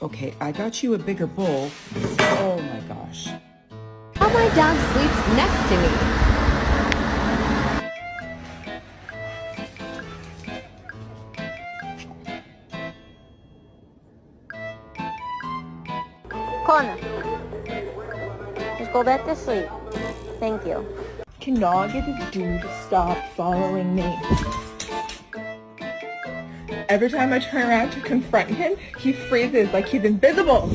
Okay, I got you a bigger bowl. Oh my gosh. Now my dog sleeps next to me. Connor, just go back to sleep. Thank you. Can y'all get this dude to stop following me? Every time I turn around to confront him, he freezes like he's invisible.